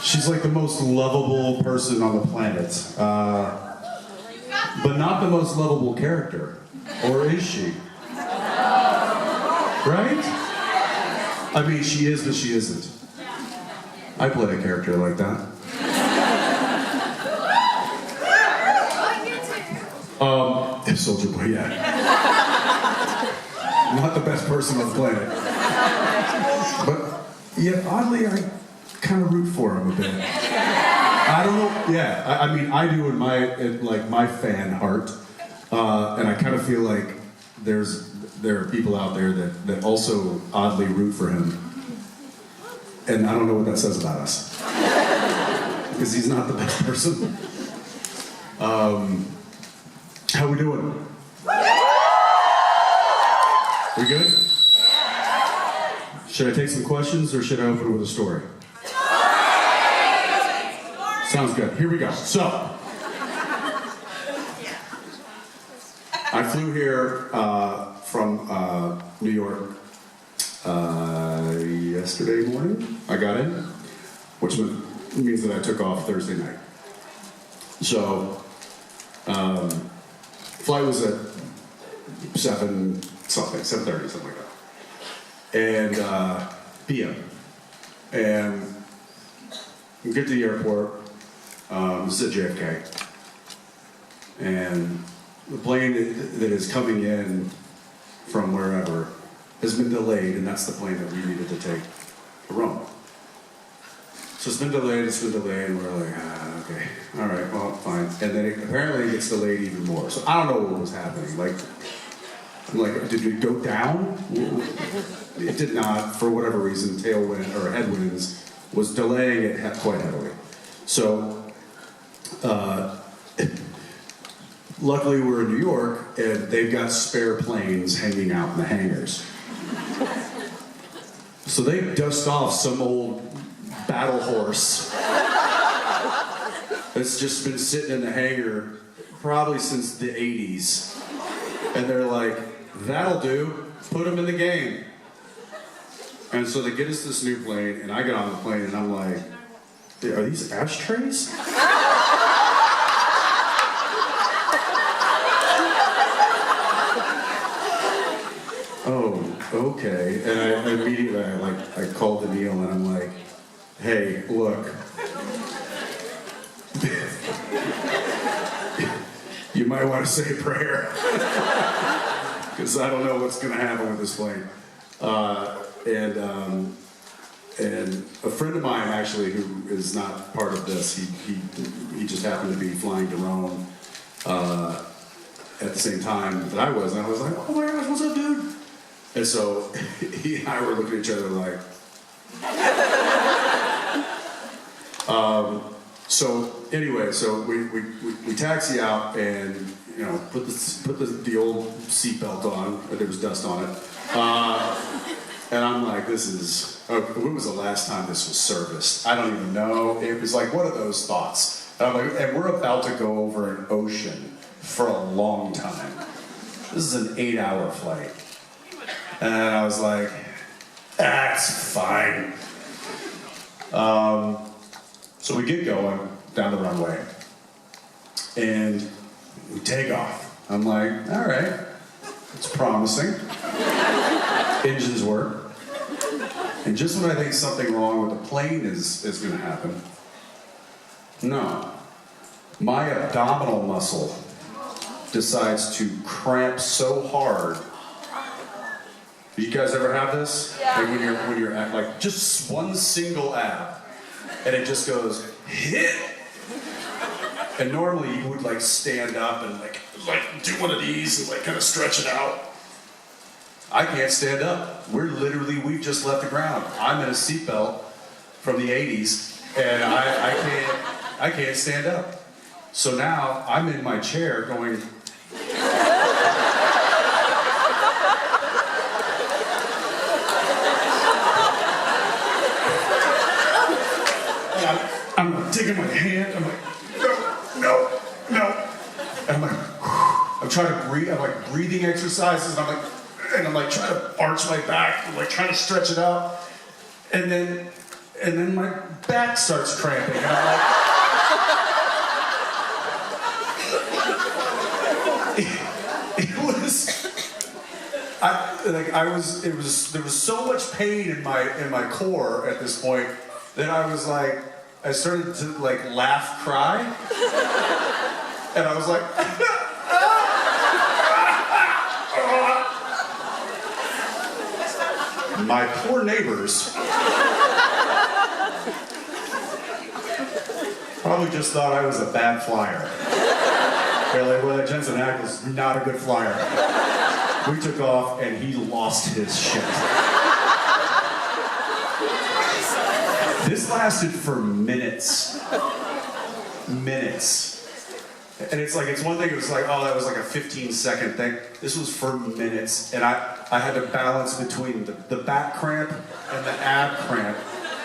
She's like the most lovable person on the planet. But not the most lovable character. Or is she? Right? I mean, she is, but she isn't. I played a character like that. Soldier Boy, yeah. Not the best person on the planet. But, yeah, oddly, I kind of root for him a bit. I don't know, yeah, I mean, I do in my fan heart. And I kind of feel like there are people out there that also oddly root for him. And I don't know what that says about us. Because he's not the best person. How we doing? We good? Should I take some questions or should I open with a story? Sounds good. Here we go. So, I flew here from New York yesterday morning. I got in, which means that I took off Thursday night. So, flight was at 7:30, something like that. And p.m. And we get to the airport. This is at JFK. And the plane that is coming in from wherever has been delayed, and that's the plane that we needed to take to Rome. So it's been delayed, and we're like, okay, all right, well, fine. And then apparently it gets delayed even more. So I don't know what was happening. I'm like, did it go down? It did not, for whatever reason, tailwind or headwinds was delaying it quite heavily. So, luckily we're in New York, and they've got spare planes hanging out in the hangars. So they dust off some old battle horse that's just been sitting in the hangar probably since the 80s. And they're like, that'll do, put him in the game. And so they get us this new plane, and I get on the plane, and I'm like, are these ashtrays? Oh, okay. And I immediately, I called to Neil, and I'm like, hey, look. You might want to say a prayer. Because I don't know what's going to happen with this plane. And a friend of mine, actually, who is not part of this, he just happened to be flying to Rome at the same time that I was. And I was like, oh my gosh, what's up, dude? And so he and I were looking at each other like... So anyway, so we taxi out and, you know, put the old seatbelt on, but there was dust on it. And I'm like, when was the last time this was serviced? I don't even know. It was like, what are those thoughts? And I'm like, and we're about to go over an ocean for a long time. This is an 8-hour flight. And I was like, that's fine. So we get going down the runway, and we take off. I'm like, all right, it's promising. Engines work. And just when I think something wrong with the plane is going to happen, no. My abdominal muscle decides to cramp so hard. Do you guys ever have this? Yeah. Like when you're at like just one single ab, and it just goes hit. And normally you would like stand up and like do one of these and like kind of stretch it out. I can't stand up. We've just left the ground. I'm in a seatbelt from the 80s, and I can't stand up. So now I'm in my chair going. I'm taking my hand, I'm like, no. And I'm like, I'm trying to breathe, I'm like breathing exercises, and I'm like trying to arch my back, I'm like trying to stretch it out. And then and then my back starts cramping, and I'm like, there was so much pain in my core at this point that I was like, I started to like laugh, cry, and I was like, my poor neighbors probably just thought I was a bad flyer. They're like, well, that Jensen Ackles is not a good flyer. We took off and he lost his shit. This lasted for minutes. Minutes. And it's one thing, it was like, oh, that was like a 15-second thing. This was for minutes. And I had to balance between the back cramp and the ab cramp.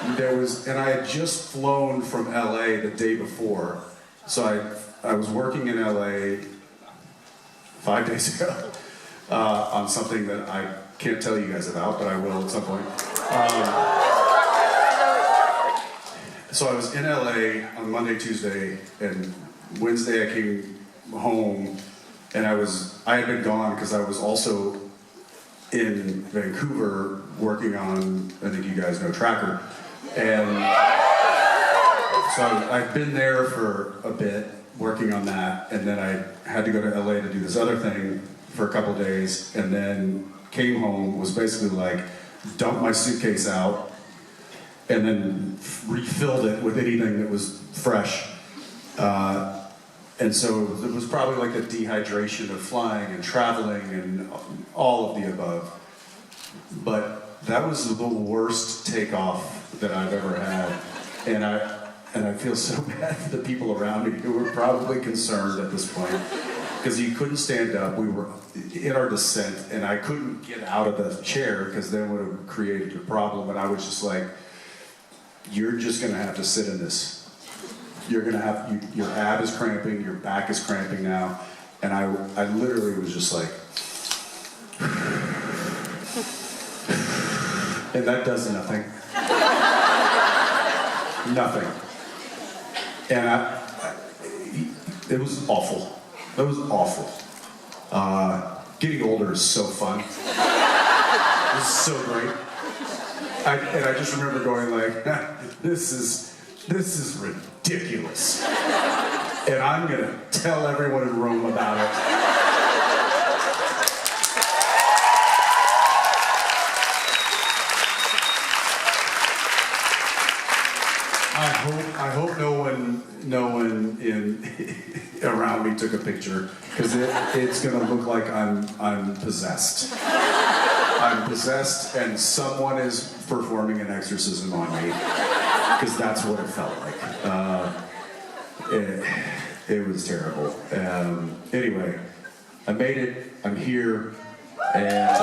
And I had just flown from LA the day before. So I was working in LA 5 days ago on something that I can't tell you guys about, but I will at some point. So I was in LA on Monday, Tuesday, and Wednesday I came home, and I had been gone because I was also in Vancouver working on, I think you guys know, Tracker. And so I've been there for a bit working on that, and then I had to go to LA to do this other thing for a couple days, and then came home, was basically like, dumped my suitcase out, and then refilled it with anything that was fresh. And so it was probably like a dehydration of flying and traveling and all of the above. But that was the worst takeoff that I've ever had. And I feel so bad for the people around me who were probably concerned at this point. Because you couldn't stand up. We were in our descent, and I couldn't get out of the chair because then it would have created a problem. And I was just like, you're just going to have to sit in this. You're going to have, your ab is cramping, your back is cramping now. And I literally was just like, and that does nothing. Nothing. And it was awful. That was awful. Getting older is so fun. It's so great. And I just remember going like, this is ridiculous. And I'm gonna tell everyone in Rome about it. I hope no one around me took a picture, because it's gonna look like I'm possessed. I'm possessed, and someone is performing an exorcism on me, because that's what it felt like. It was terrible. Anyway, I made it. I'm here, and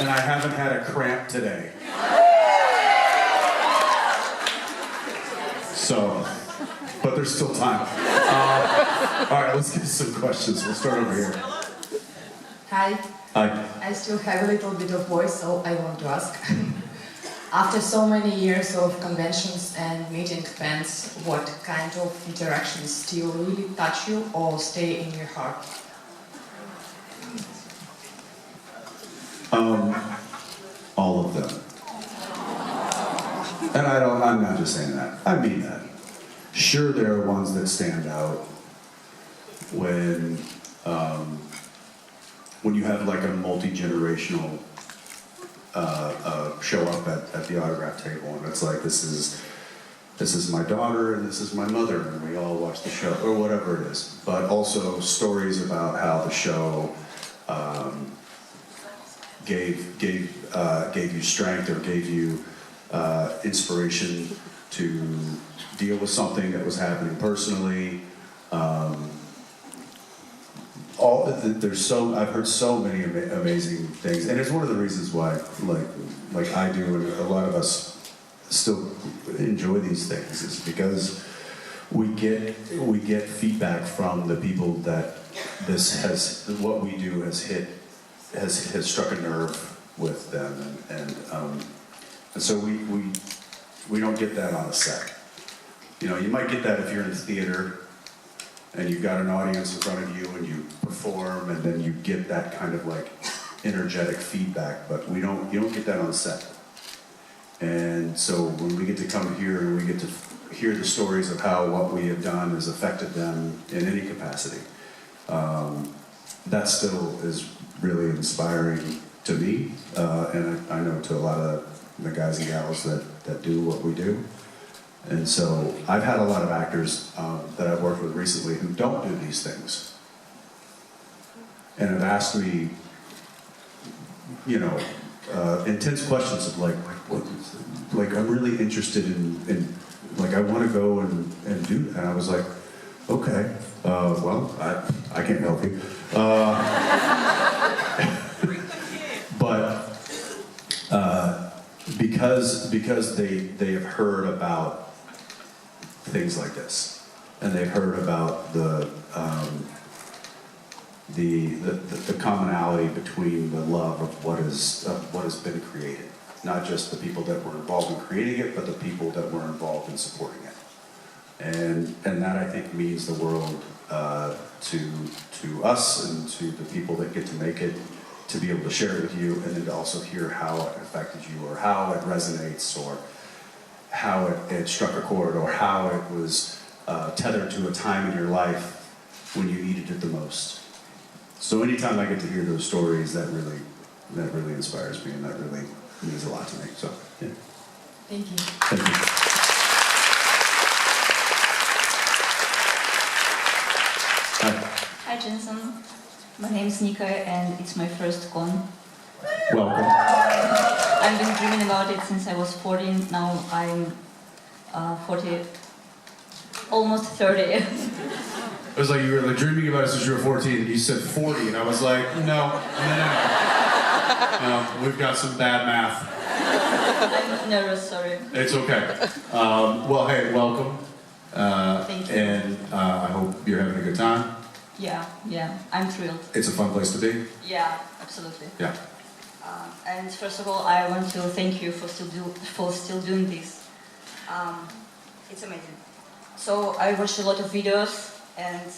I haven't had a cramp today. So, but there's still time. All right, let's get to some questions. We'll start over here. Hi. Hi. I still have a little bit of voice, so I want to ask. After so many years of conventions and meeting fans, what kind of interactions still really touch you or stay in your heart? All of them. And I'm not just saying that. I mean that. Sure, there are ones that stand out when you have like a multi-generational show up at the autograph table, and it's like, this is my daughter and this is my mother, and we all watch the show, or whatever it is. But also stories about how the show gave you strength, or gave you inspiration to deal with something that was happening personally. I've heard so many amazing things, and it's one of the reasons why, like I do, and a lot of us still enjoy these things, is because we get feedback from the people that what we do has struck a nerve with them, and so we don't get that on a set. You know, you might get that if you're in the theater and you've got an audience in front of you and you perform, and then you get that kind of like energetic feedback, but you don't get that on set. And so when we get to come here and we get to hear the stories of how what we have done has affected them in any capacity, that still is really inspiring to me, and I know to a lot of the guys and gals that do what we do. And so I've had a lot of actors that I've worked with recently who don't do these things, and have asked me, you know, intense questions of like I'm really interested in like, I want to go and do that. And I was like, okay, well, I can't help you. But because they have heard about things like this, and they've heard about the commonality between the love of what has been created. Not just the people that were involved in creating it, but the people that were involved in supporting it. And that, I think, means the world to us and to the people that get to make it, to be able to share it with you, and then to also hear how it affected you, or how it resonates, or how it struck a chord, or how it was tethered to a time in your life when you needed it the most. So anytime I get to hear those stories, that really inspires me, and that really means a lot to me. So, yeah. Thank you. Thank you. Hi Jensen, my name is Nika and it's my first con. Welcome. I've been dreaming about it since I was 14, now I'm 40, almost 30. It was like you were like dreaming about it since you were 14, and you said 40, and I was like, no. We've got some bad math. I'm nervous, sorry. It's okay. Well, hey, welcome. Thank you. And I hope you're having a good time. Yeah, I'm thrilled. It's a fun place to be. Yeah, absolutely. Yeah. And first of all, I want to thank you for still doing this. It's amazing. So I watched a lot of videos and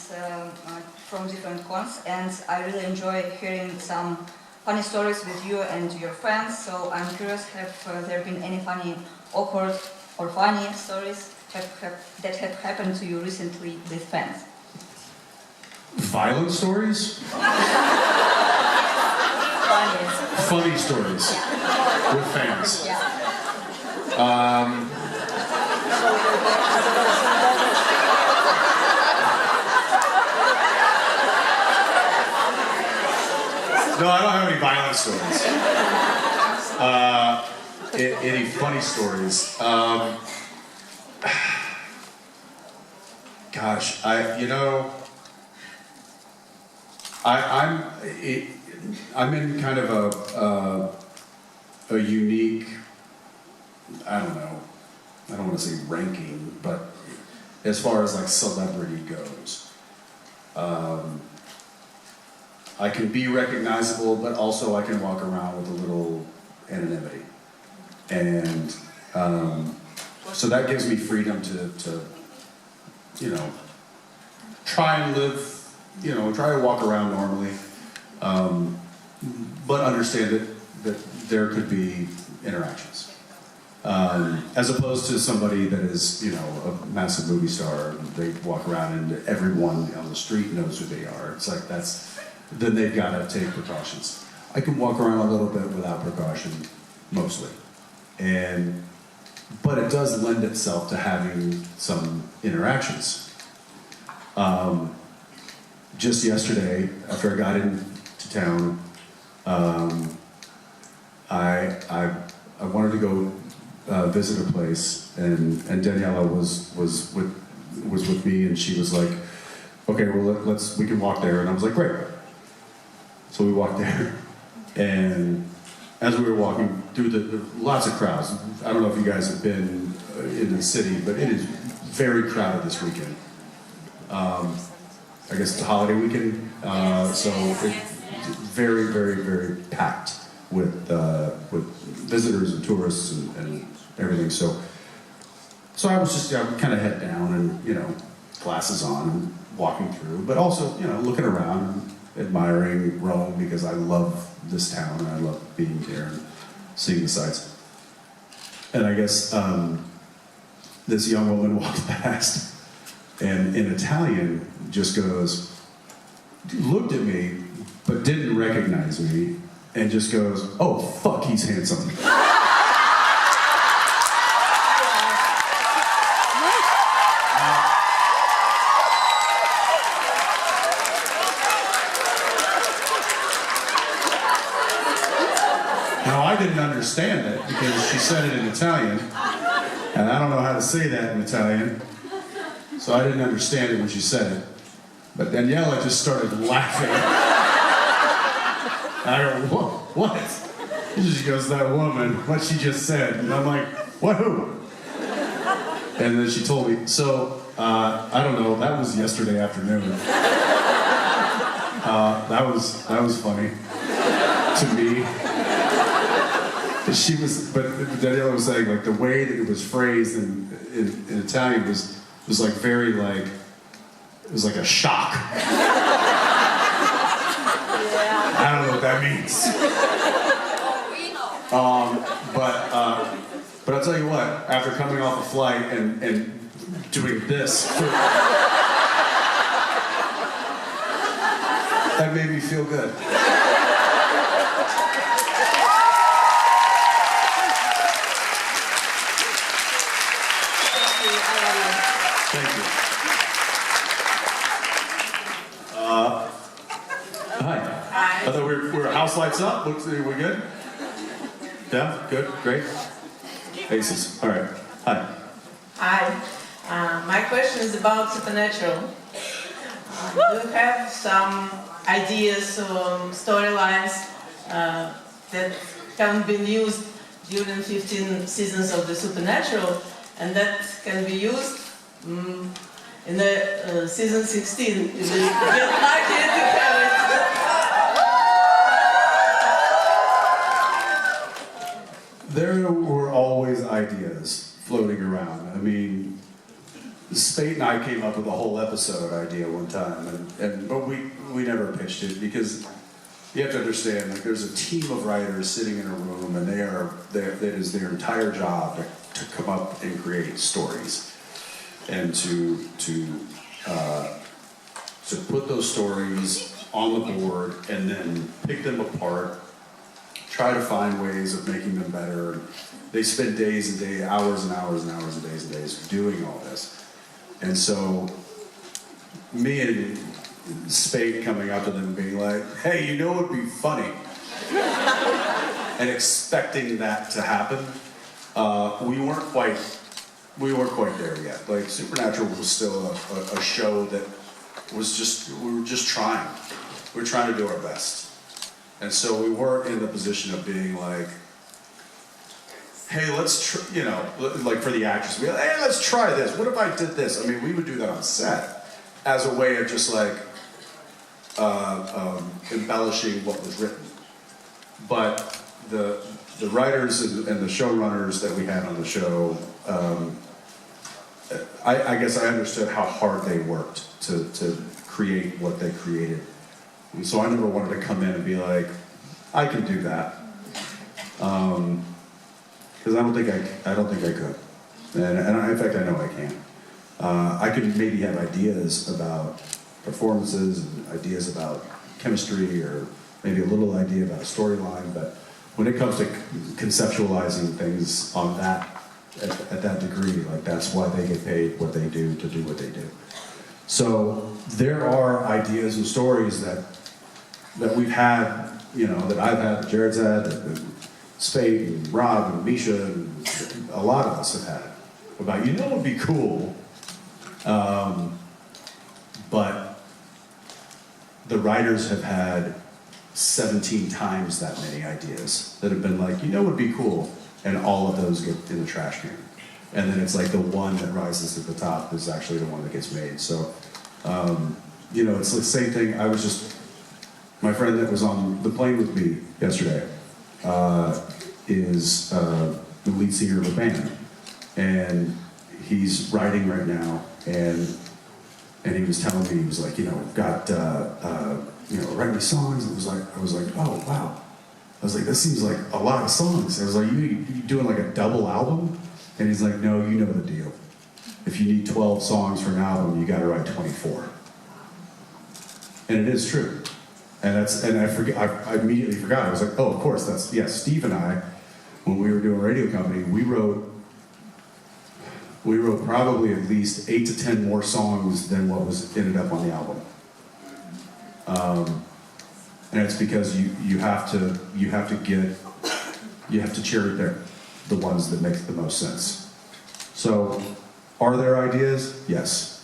from different cons, and I really enjoy hearing some funny stories with you and your friends. So I'm curious, have there been any funny, awkward, or funny stories that have happened to you recently with fans? Violent stories? Funny stories with fans. No, I don't have any violent stories. Any funny stories? Gosh, I'm in kind of a unique, I don't know, I don't want to say ranking, but as far as like celebrity goes, I can be recognizable, but also I can walk around with a little anonymity, and so that gives me freedom to try and live, try to walk around normally, but understand that there could be interactions. As opposed to somebody that is, a massive movie star, they walk around and everyone on the street knows who they are. It's like then they've got to take precautions. I can walk around a little bit without precaution, mostly. But it does lend itself to having some interactions. Just yesterday, after I got into town, I wanted to go visit a place, and Daniela was with me, and she was like, "Okay, well we can walk there," and I was like, "Great." So we walked there, and as we were walking through lots of crowds. I don't know if you guys have been in the city, but it is very crowded this weekend. I guess it's a holiday weekend, so it's very, very, very packed. with visitors and tourists and everything. So I was just kind of head down and, you know, glasses on and walking through, but also, you know, looking around and admiring Rome because I love this town and I love being here and seeing the sights. And I guess this young woman walked past and in Italian just looked at me, but didn't recognize me, and just goes, "Oh, fuck, he's handsome." Now, I didn't understand it because she said it in Italian, and I don't know how to say that in Italian, so I didn't understand it when she said it. But Daniela just started laughing. And I go, what? She goes, "That woman, what she just said." And I'm like, "What, who?" And then she told me, so, I don't know, that was yesterday afternoon. That was funny to me. But Daniela was saying, like, the way that it was phrased in Italian was like very, like, it was like a shock. I don't know what that means. But I'll tell you what, after coming off a flight and doing this, that made me feel good. Thank you. Hi. I thought we were house lights up. We good? Yeah, good, great. Aces. All right. Hi. Hi. My question is about supernatural. Do you have some ideas or storylines that haven't been used during 15 seasons of the Supernatural and that can be used in the season 16? You will get lucky to have it. There were always ideas floating around. I mean, Spate and I came up with a whole episode idea one time, but we never pitched it because you have to understand, like, there's a team of writers sitting in a room, and that is their entire job to come up and create stories, and to put those stories on the board and then pick them apart, try to find ways of making them better. They spend days and days, hours and hours and hours and days doing all this. And so me and Spade coming up to them and being like, "Hey, you know what would be funny?" And expecting that to happen. We weren't quite there yet. Like, Supernatural was still a show that was we were just trying. We were trying to do our best. And so we weren't in the position of being like, "Hey, let's like for the actors, be like, hey, let's try this. What if I did this?" I mean, we would do that on set as a way of just like embellishing what was written. But the writers and the showrunners that we had on the show, I guess I understood how hard they worked to create what they created. And so I never wanted to come in and be like, "I can do that," because I don't think I could. And in fact, I know I can't. I could maybe have ideas about performances and ideas about chemistry, or maybe a little idea about a storyline, but when it comes to conceptualizing things on that, at that degree, like, that's why they get paid what they do, to do what they do. So there are ideas and stories that we've had, that I've had, that Jared's had, that Spade and Rob and Misha and a lot of us have had, about, what would be cool, but the writers have had 17 times that many ideas that have been like, what would be cool, and all of those get in the trash can. And then it's like the one that rises to the top is actually the one that gets made. So, it's the same thing. My friend that was on the plane with me yesterday, is the lead singer of a band, and he's writing right now, and he was telling me, he was like, got writing me songs. I was like, oh wow. I was like, that seems like a lot of songs. I was like, you doing like a double album? And he's like, no, you know the deal. If you need 12 songs for an album, you got to write 24. And it is true. And I immediately forgot. I was like, oh, of course, Steve and I, when we were doing Radio Company, we wrote probably at least 8 to 10 more songs than what ended up on the album. And it's because you have to cherry pick the ones that make the most sense. So, are there ideas? Yes.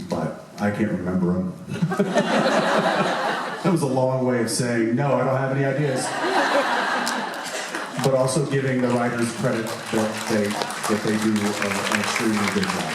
But I can't remember them. That was a long way of saying, no, I don't have any ideas. But also giving the writers credit that they do an extremely good job.